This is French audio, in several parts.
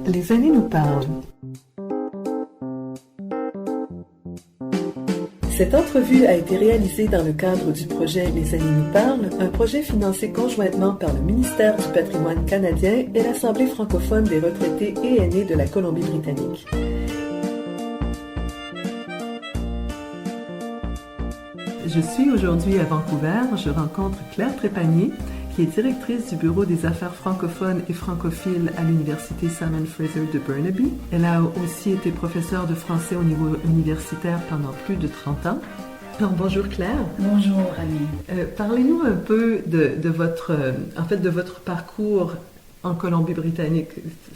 Les années nous parlent. Cette entrevue a été réalisée dans le cadre du projet Les années nous parlent, un projet financé conjointement par le ministère du Patrimoine canadien et l'Assemblée francophone des retraités et aînés de la Colombie-Britannique. Je suis aujourd'hui à Vancouver. Je rencontre Claire Trépanier, qui est directrice du Bureau des affaires francophones et francophiles à l'Université Simon Fraser de Burnaby. Elle a aussi été professeure de français au niveau universitaire pendant plus de 30 ans. Alors, bonjour Claire. Bonjour Annie. Parlez-nous un peu de votre parcours en Colombie-Britannique.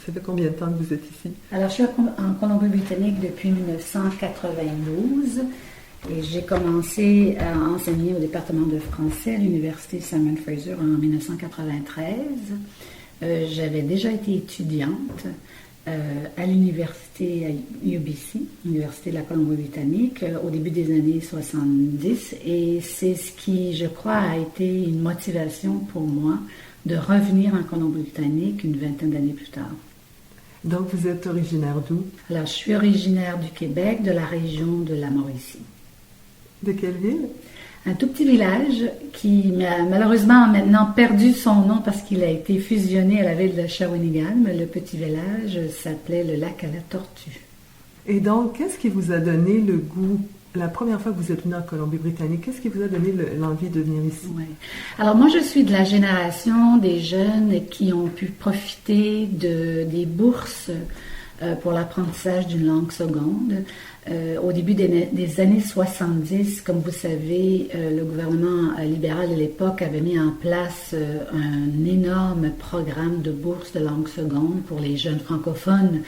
Ça fait combien de temps que vous êtes ici? Alors, je suis en Colombie-Britannique depuis 1992. Et j'ai commencé à enseigner au département de français à l'Université Simon Fraser en 1993. J'avais déjà été étudiante à l'université à UBC, l'Université de la Colombie-Britannique, au début des années 70. Et c'est ce qui, je crois, a été une motivation pour moi de revenir en Colombie-Britannique une vingtaine d'années plus tard. Donc, vous êtes originaire d'où? Alors, je suis originaire du Québec, de la région de la Mauricie. De quelle ville? Un tout petit village qui a malheureusement maintenant perdu son nom parce qu'il a été fusionné à la ville de Shawinigan, mais le petit village s'appelait le Lac à la Tortue. Et donc, qu'est-ce qui vous a donné le goût, la première fois que vous êtes venu en Colombie-Britannique, qu'est-ce qui vous a donné l'envie de venir ici? Ouais. Alors moi, je suis de la génération des jeunes qui ont pu profiter des bourses pour l'apprentissage d'une langue seconde. Au début des années 70, comme vous savez, le gouvernement libéral de l'époque avait mis en place un énorme programme de bourses de langue seconde pour les jeunes francophones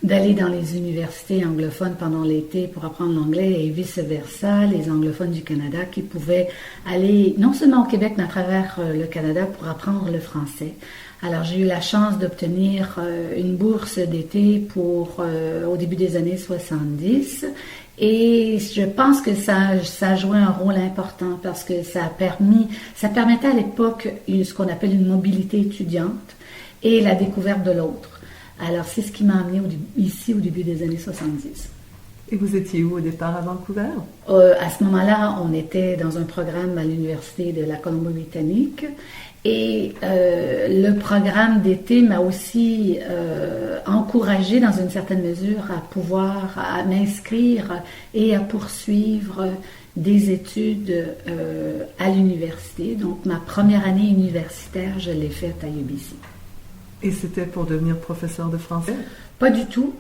d'aller dans les universités anglophones pendant l'été pour apprendre l'anglais et vice-versa, les anglophones du Canada qui pouvaient aller non seulement au Québec mais à travers le Canada pour apprendre le français. Alors, j'ai eu la chance d'obtenir une bourse d'été au début des années 70 et je pense que ça a joué un rôle important parce que ça permettait à l'époque ce qu'on appelle une mobilité étudiante et la découverte de l'autre. Alors, c'est ce qui m'a amené ici au début des années 70. Et vous étiez où au départ, à Vancouver? À ce moment-là, on était dans un programme à l'Université de la Colombie-Britannique. Et le programme d'été m'a aussi encouragée dans une certaine mesure à m'inscrire et à poursuivre des études à l'université. Donc ma première année universitaire, je l'ai faite à UBC. Et c'était pour devenir professeur de français? Pas du tout,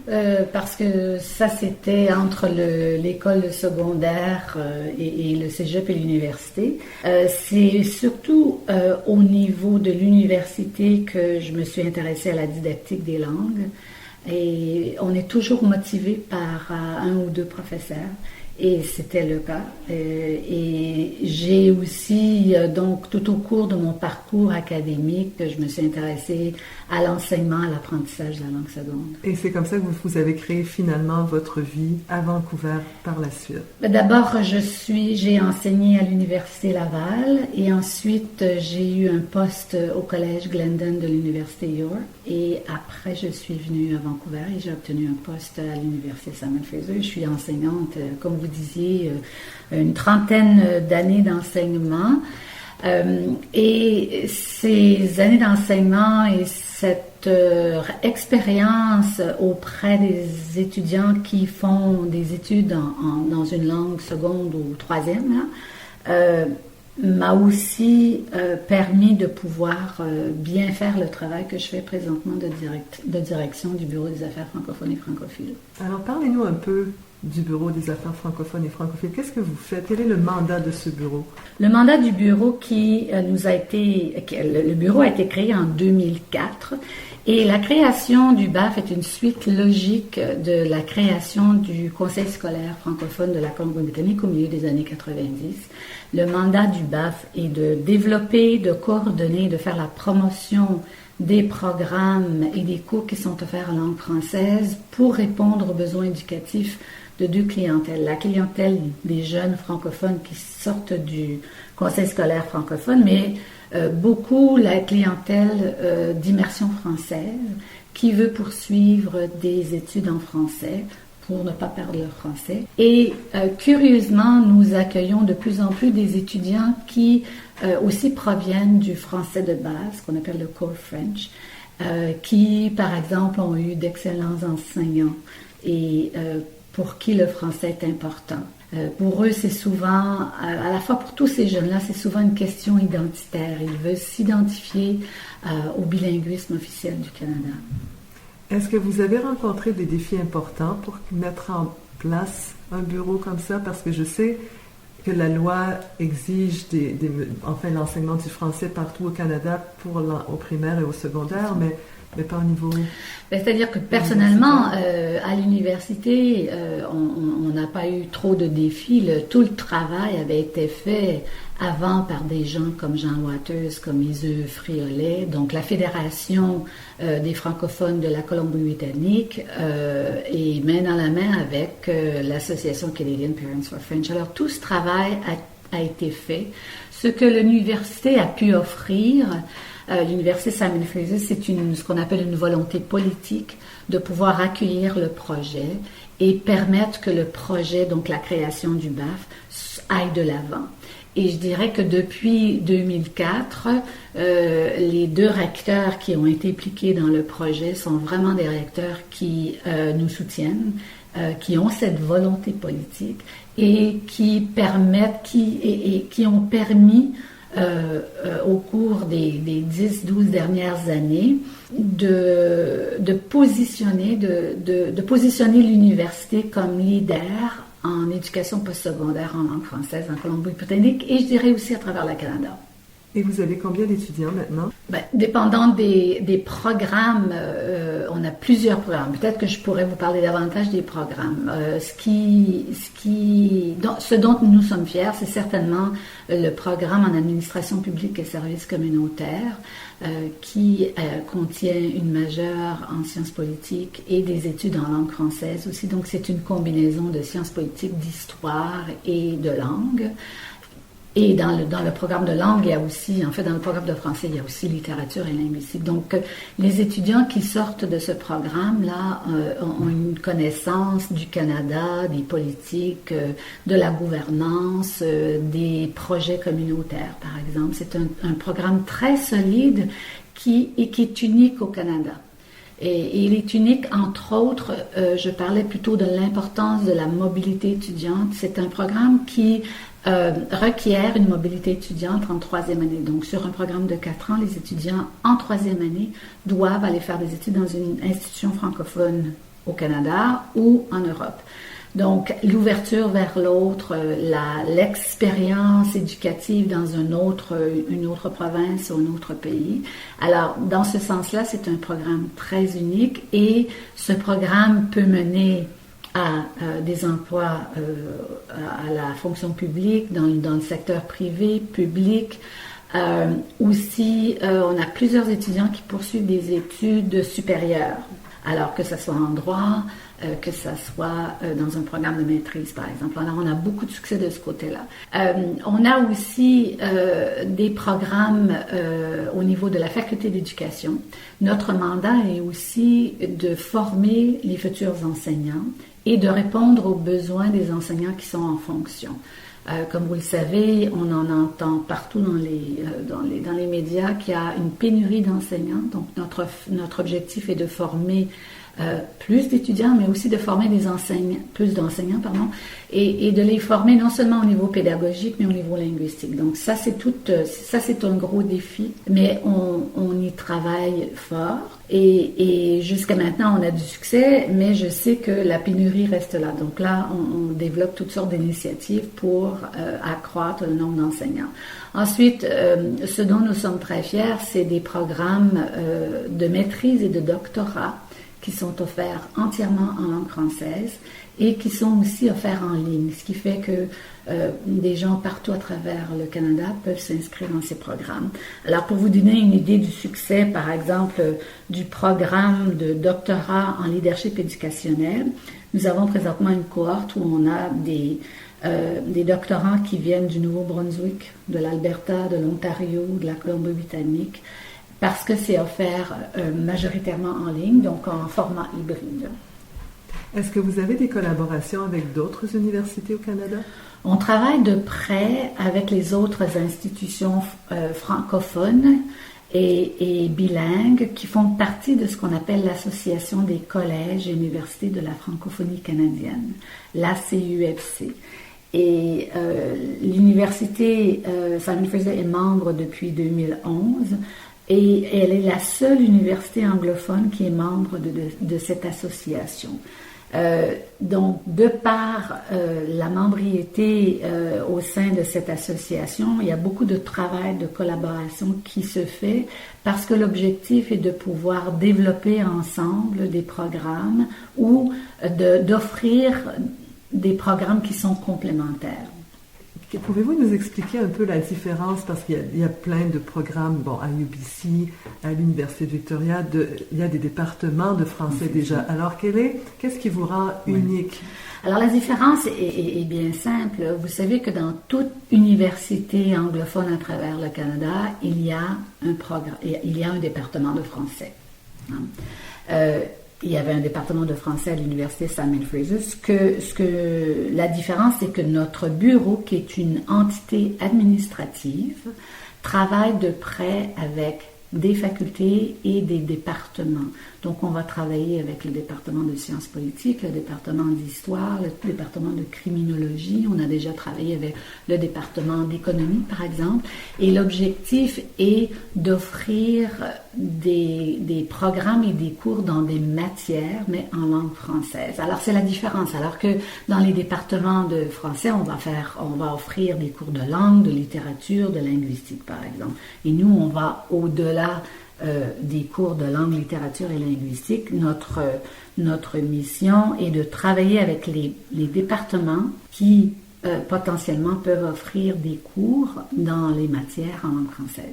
parce que ça c'était entre l'école secondaire et le cégep et l'université. C'est surtout au niveau de l'université que je me suis intéressée à la didactique des langues. Et on est toujours motivé par un ou deux professeurs. Et c'était le cas. Et j'ai aussi, donc, tout au cours de mon parcours académique, je me suis intéressée à l'enseignement, à l'apprentissage de la langue seconde. Et c'est comme ça que vous avez créé finalement votre vie à Vancouver par la suite? D'abord, j'ai enseigné à l'Université Laval et ensuite j'ai eu un poste au Collège Glendon de l'Université York. Et après, je suis venue à Vancouver et j'ai obtenu un poste à l'Université Simon Fraser. Je suis enseignante, comme vous disiez, une trentaine d'années d'enseignement. Et ces années d'enseignement et cette expérience auprès des étudiants qui font des études dans une langue seconde ou troisième, m'a aussi permis de pouvoir bien faire le travail que je fais présentement de direction du Bureau des affaires francophones et francophiles. Alors, parlez-nous un peu du Bureau des affaires francophones et francophiles. Qu'est-ce que vous faites? Quel est le mandat de ce bureau? Le mandat du bureau le bureau a été créé en 2004 et la création du BAF est une suite logique de la création du Conseil scolaire francophone de la Colombie-Britannique au milieu des années 90. Le mandat du BAF est de développer, de coordonner, de faire la promotion des programmes et des cours qui sont offerts en langue française pour répondre aux besoins éducatifs de deux clientèles. La clientèle des jeunes francophones qui sortent du conseil scolaire francophone, mais beaucoup la clientèle d'immersion française qui veut poursuivre des études en français pour ne pas perdre leur français. Et curieusement, nous accueillons de plus en plus des étudiants qui aussi proviennent du français de base, qu'on appelle le Core French, qui, par exemple, ont eu d'excellents enseignants et pour qui le français est important. Pour eux, c'est souvent, à la fois pour tous ces jeunes-là, c'est souvent une question identitaire. Ils veulent s'identifier au bilinguisme officiel du Canada. Est-ce que vous avez rencontré des défis importants pour mettre en place un bureau comme ça? Parce que je sais que la loi exige l'enseignement du français partout au Canada au primaire et au secondaire, mais pas au niveau... C'est-à-dire que personnellement, à l'université, on n'a pas eu trop de défis. Tout le travail avait été fait avant par des gens comme Jean Waters, comme Iseu Friolet. Donc la Fédération des francophones de la Colombie-Britannique est main dans la main avec l'Association Canadian Parents for French. Alors tout ce travail a été fait. Ce que l'université a pu offrir, l'université Simon Fraser, c'est ce qu'on appelle une volonté politique de pouvoir accueillir le projet et permettre que le projet, donc la création du BAF, aille de l'avant. Et je dirais que depuis 2004, les 2 recteurs qui ont été impliqués dans le projet sont vraiment des recteurs qui nous soutiennent, qui ont cette volonté politique et qui ont permis au cours des 10-12 dernières années de positionner l'université comme leader en éducation postsecondaire en langue française en Colombie-Britannique et je dirais aussi à travers le Canada. Et vous avez combien d'étudiants maintenant? Dépendant des programmes, on a plusieurs programmes. Peut-être que je pourrais vous parler davantage des programmes. Ce dont nous sommes fiers, c'est certainement le programme en administration publique et services communautaires qui contient une majeure en sciences politiques et des études en langue française aussi. Donc c'est une combinaison de sciences politiques, d'histoire et de langue. Et dans le programme de langue, il y a aussi, dans le programme de français, il y a aussi littérature et linguistique. Donc, les étudiants qui sortent de ce programme-là ont une connaissance du Canada, des politiques, de la gouvernance, des projets communautaires, par exemple. C'est un programme très solide qui est unique au Canada. Et il est unique, entre autres, je parlais plutôt de l'importance de la mobilité étudiante. C'est un programme qui requiert une mobilité étudiante en 3e année. Donc, sur un programme de 4 ans, les étudiants en 3e année doivent aller faire des études dans une institution francophone au Canada ou en Europe. Donc, l'ouverture vers l'autre, l'expérience éducative dans une autre province ou un autre pays. Alors, dans ce sens-là, c'est un programme très unique et ce programme peut mener à des emplois à la fonction publique, dans le secteur privé, public. Aussi, on a plusieurs étudiants qui poursuivent des études supérieures, alors que ce soit en droit, que ce soit dans un programme de maîtrise, par exemple. Alors, on a beaucoup de succès de ce côté-là. On a aussi des programmes au niveau de la faculté d'éducation. Notre mandat est aussi de former les futurs enseignants et de répondre aux besoins des enseignants qui sont en fonction. Comme vous le savez, on en entend partout dans les médias qu'il y a une pénurie d'enseignants. Donc, notre objectif est de former plus d'étudiants, mais aussi de former plus d'enseignants, et de les former non seulement au niveau pédagogique, mais au niveau linguistique. Donc ça, c'est un gros défi, mais on y travaille fort. Et jusqu'à maintenant, on a du succès, mais je sais que la pénurie reste là. Donc là, on développe toutes sortes d'initiatives pour accroître le nombre d'enseignants. Ensuite, ce dont nous sommes très fiers, c'est des programmes de maîtrise et de doctorat qui sont offerts entièrement en langue française et qui sont aussi offerts en ligne, ce qui fait que des gens partout à travers le Canada peuvent s'inscrire dans ces programmes. Alors, pour vous donner une idée du succès, par exemple, du programme de doctorat en leadership éducationnel, nous avons présentement une cohorte où on a des doctorants qui viennent du Nouveau-Brunswick, de l'Alberta, de l'Ontario, de la Colombie-Britannique, parce que c'est offert majoritairement en ligne, donc en format hybride. Est-ce que vous avez des collaborations avec d'autres universités au Canada? On travaille de près avec les autres institutions francophones et bilingues qui font partie de ce qu'on appelle l'Association des collèges et universités de la francophonie canadienne, l'ACUFC. Et l'université Simon Fraser est membre depuis 2011 et elle est la seule université anglophone qui est membre de cette association. Donc, de par la membriété au sein de cette association, il y a beaucoup de travail de collaboration qui se fait parce que l'objectif est de pouvoir développer ensemble des programmes ou d'offrir des programmes qui sont complémentaires. Pouvez-vous nous expliquer un peu la différence, parce qu'il y a plein de programmes, à UBC, à l'Université de Victoria, il y a des départements de français déjà. Alors, qu'est-ce qui vous rend unique? Alors, la différence est bien simple. Vous savez que dans toute université anglophone à travers le Canada, il y a un département de français. Il y avait un département de français à l'université Simon Fraser. La différence, c'est que notre bureau, qui est une entité administrative, travaille de près avec des facultés et des départements. Donc, on va travailler avec le département de sciences politiques, le département d'histoire, le département de criminologie. On a déjà travaillé avec le département d'économie, par exemple. Et l'objectif est d'offrir des programmes et des cours dans des matières, mais en langue française. Alors, c'est la différence. Alors que dans les départements de français, on va offrir des cours de langue, de littérature, de linguistique, par exemple. Et nous, on va au-delà des cours de langue, littérature et linguistique. Notre mission est de travailler avec les départements qui potentiellement peuvent offrir des cours dans les matières en langue française.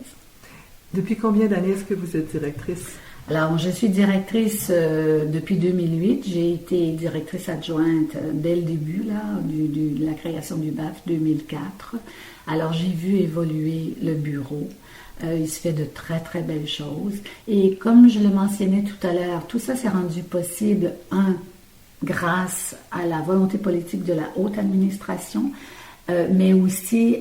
Depuis combien d'années est-ce que vous êtes directrice? Alors, je suis directrice depuis 2008. J'ai été directrice adjointe dès le début de la création du BAF 2004. Alors, j'ai vu évoluer le bureau. Il se fait de très, très belles choses. Et comme je le mentionnais tout à l'heure, tout ça s'est rendu possible, grâce à la volonté politique de la haute administration, mais aussi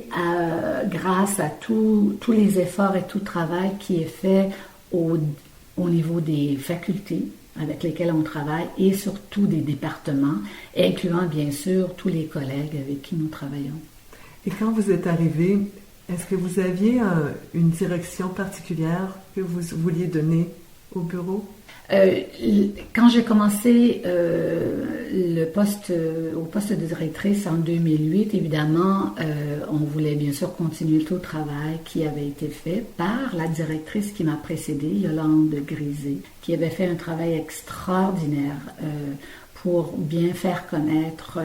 grâce à tous les efforts et tout le travail qui est fait au niveau des facultés avec lesquelles on travaille et surtout des départements, incluant bien sûr tous les collègues avec qui nous travaillons. Et quand vous êtes arrivée, est-ce que vous aviez une direction particulière que vous vouliez donner au bureau? Quand j'ai commencé au poste de directrice en 2008, évidemment, on voulait bien sûr continuer tout le travail qui avait été fait par la directrice qui m'a précédée, Yolande Grisé, qui avait fait un travail extraordinaire pour bien faire connaître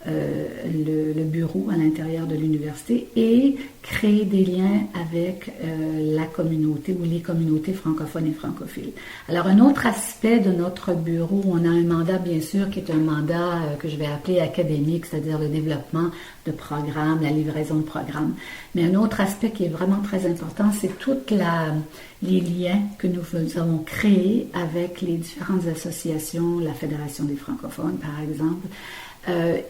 le bureau à l'intérieur de l'université et créer des liens avec la communauté ou les communautés francophones et francophiles. Alors, un autre aspect de notre bureau, on a un mandat, bien sûr, qui est un mandat que je vais appeler académique, c'est-à-dire le développement de programmes, la livraison de programmes. Mais un autre aspect qui est vraiment très important, c'est tous les liens que nous avons créés avec les différentes associations, la Fédération des francophones, par exemple.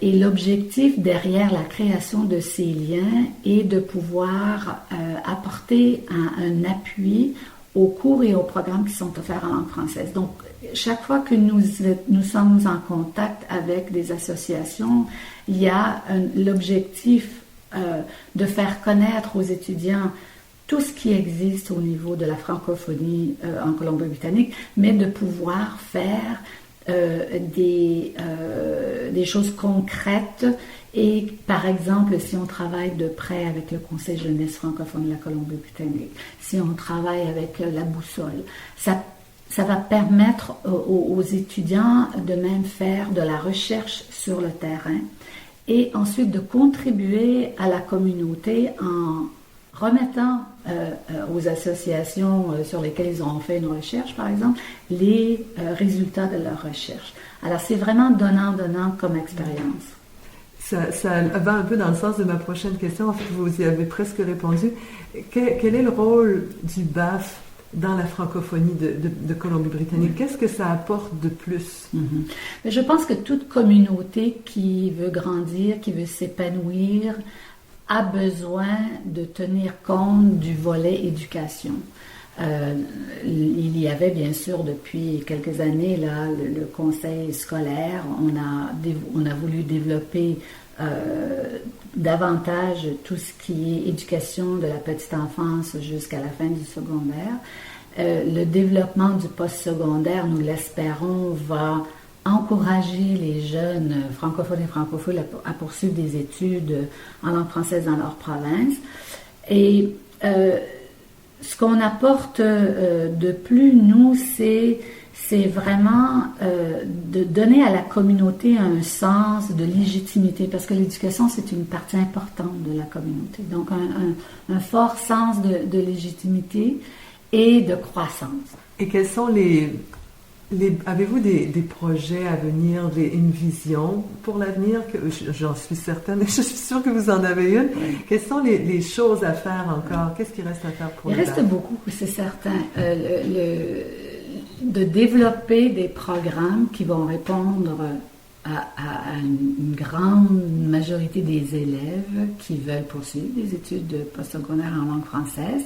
Et l'objectif derrière la création de ces liens est de pouvoir apporter un appui aux cours et aux programmes qui sont offerts en langue française. Donc, chaque fois que nous sommes en contact avec des associations, il y a l'objectif de faire connaître aux étudiants tout ce qui existe au niveau de la francophonie en Colombie-Britannique, mais de pouvoir faire des choses concrètes et par exemple si on travaille de près avec le Conseil jeunesse francophone de la Colombie-Britannique, si on travaille avec la boussole, ça va permettre aux étudiants de même faire de la recherche sur le terrain et ensuite de contribuer à la communauté en remettant aux associations sur lesquelles ils ont fait une recherche, par exemple, les résultats de leur recherche. Alors, c'est vraiment donnant comme expérience. Ça va un peu dans le sens de ma prochaine question. En fait, vous y avez presque répondu. Quel est le rôle du BAF dans la francophonie de Colombie-Britannique? Oui. Qu'est-ce que ça apporte de plus? Mais je pense que toute communauté qui veut grandir, qui veut s'épanouir, a besoin de tenir compte du volet éducation. Il y avait bien sûr depuis quelques années là, le conseil scolaire. On a voulu développer davantage tout ce qui est éducation de la petite enfance jusqu'à la fin du secondaire. Le développement du postsecondaire, nous l'espérons, va encourager les jeunes francophones et francophones à poursuivre des études en langue française dans leur province. Et ce qu'on apporte de plus, nous, c'est vraiment de donner à la communauté un sens de légitimité, parce que l'éducation, c'est une partie importante de la communauté. Donc, un fort sens de légitimité et de croissance. Et quels sont avez-vous des projets à venir, une vision pour l'avenir? J'en suis certaine et je suis sûre que vous en avez une. Oui. Quelles sont les choses à faire encore? Qu'est-ce qui reste à faire pour Il reste beaucoup, c'est certain. De développer des programmes qui vont répondre à une grande majorité des élèves qui veulent poursuivre des études postsecondaires en langue française.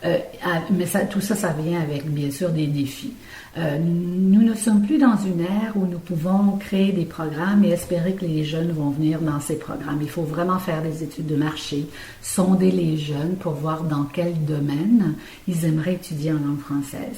Mais tout ça vient avec, bien sûr, des défis. Nous ne sommes plus dans une ère où nous pouvons créer des programmes et espérer que les jeunes vont venir dans ces programmes. Il faut vraiment faire des études de marché, sonder les jeunes pour voir dans quel domaine ils aimeraient étudier en langue française.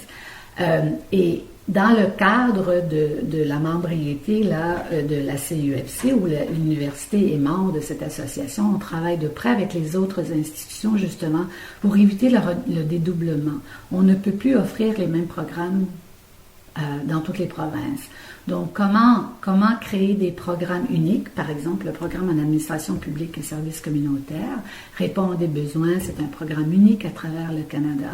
Et dans le cadre de la membriété là, de la CUFC, où l'université est membre de cette association, on travaille de près avec les autres institutions justement pour éviter le dédoublement. On ne peut plus offrir les mêmes programmes dans toutes les provinces. Donc, comment créer des programmes uniques? Par exemple, le programme en administration publique et services communautaires répond à des besoins. C'est un programme unique à travers le Canada.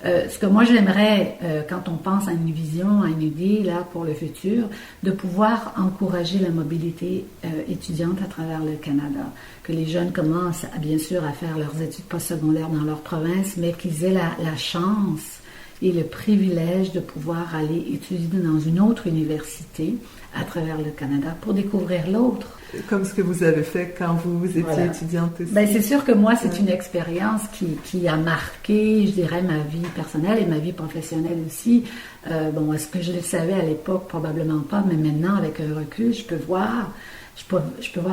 Ce que moi j'aimerais, quand on pense à une vision, à une idée là pour le futur, de pouvoir encourager la mobilité étudiante à travers le Canada, que les jeunes commencent bien sûr à faire leurs études postsecondaires dans leur province, mais qu'ils aient la chance et le privilège de pouvoir aller étudier dans une autre université à travers le Canada pour découvrir l'autre. Comme ce que vous avez fait quand vous étiez étudiante aussi. Ben, c'est sûr que moi, c'est une expérience qui a marqué, je dirais, ma vie personnelle et ma vie professionnelle aussi. Est-ce que je le savais à l'époque? Probablement pas, mais maintenant, avec un recul, je peux voir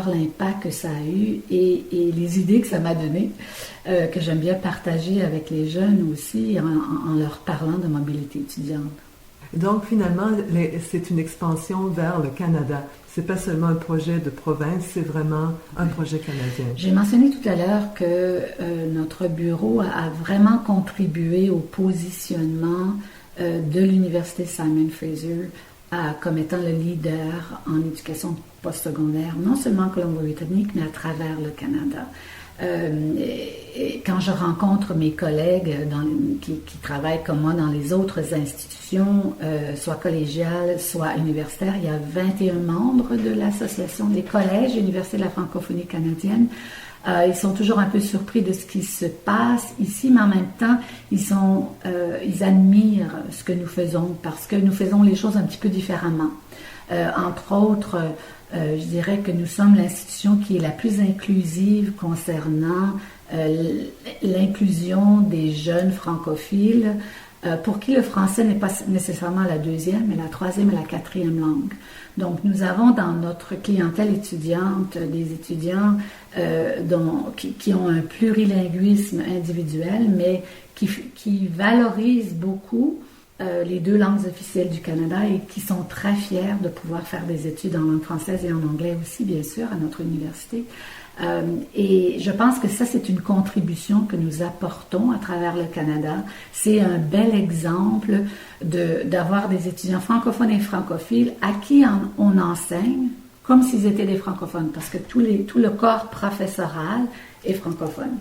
l'impact que ça a eu et les idées que ça m'a données, que j'aime bien partager avec les jeunes aussi en leur parlant de mobilité étudiante. Donc, finalement, c'est une expansion vers le Canada. C'est pas seulement un projet de province, c'est vraiment un projet canadien. J'ai mentionné tout à l'heure que notre bureau a vraiment contribué au positionnement de l'Université Simon Fraser comme étant le leader en éducation postsecondaire, non seulement en Colombie-Britannique, mais à travers le Canada. Et quand je rencontre mes collègues qui travaillent comme moi dans les autres institutions, soit collégiales, soit universitaires, il y a 21 membres de l'association des collèges et universités de la francophonie canadienne. Ils sont toujours un peu surpris de ce qui se passe ici, mais en même temps, ils admirent ce que nous faisons parce que nous faisons les choses un petit peu différemment. Entre autres, je dirais que nous sommes l'institution qui est la plus inclusive concernant l'inclusion des jeunes francophiles pour qui le français n'est pas nécessairement la deuxième, mais la troisième et la quatrième langue. Donc, nous avons dans notre clientèle étudiante des étudiants qui ont un plurilinguisme individuel, mais qui valorisent beaucoup les deux langues officielles du Canada et qui sont très fiers de pouvoir faire des études en langue française et en anglais aussi, bien sûr, à notre université. Et je pense que ça, c'est une contribution que nous apportons à travers le Canada. C'est un bel exemple d'avoir des étudiants francophones et francophiles à qui on enseigne comme s'ils étaient des francophones, parce que tout le corps professoral est francophone.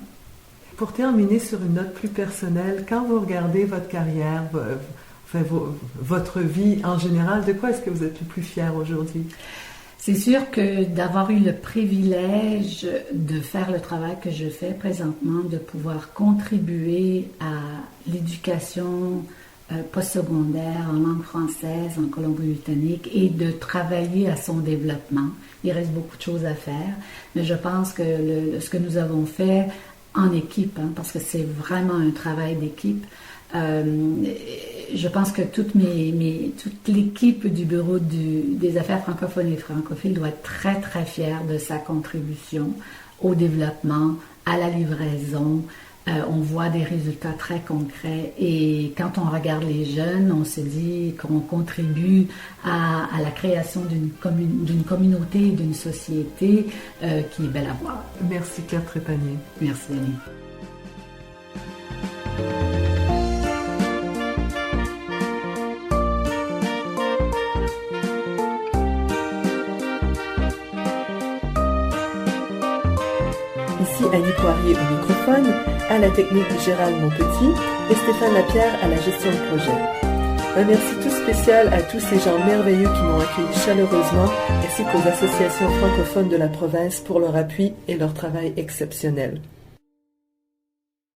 Pour terminer sur une note plus personnelle, quand vous regardez votre carrière, votre vie en général, de quoi est-ce que vous êtes le plus fier aujourd'hui? C'est sûr que d'avoir eu le privilège de faire le travail que je fais présentement, de pouvoir contribuer à l'éducation postsecondaire en langue française en Colombie-Britannique et de travailler à son développement. Il reste beaucoup de choses à faire, mais je pense que ce que nous avons fait en équipe, parce que c'est vraiment un travail d'équipe, je pense que toute l'équipe du Bureau des affaires francophones et francophiles doit être très, très fière de sa contribution au développement, à la livraison. On voit des résultats très concrets et quand on regarde les jeunes, on se dit qu'on contribue à la création d'une communauté, d'une société qui est belle à voir. Merci Claire Trépanier. Merci Annie. Ici Annie Poirier au microphone, à la technique Gérald Monpetit et Stéphane Lapierre à la gestion de projet. Un merci tout spécial à tous ces gens merveilleux qui m'ont accueilli chaleureusement, ainsi qu'aux associations francophones de la province pour leur appui et leur travail exceptionnel.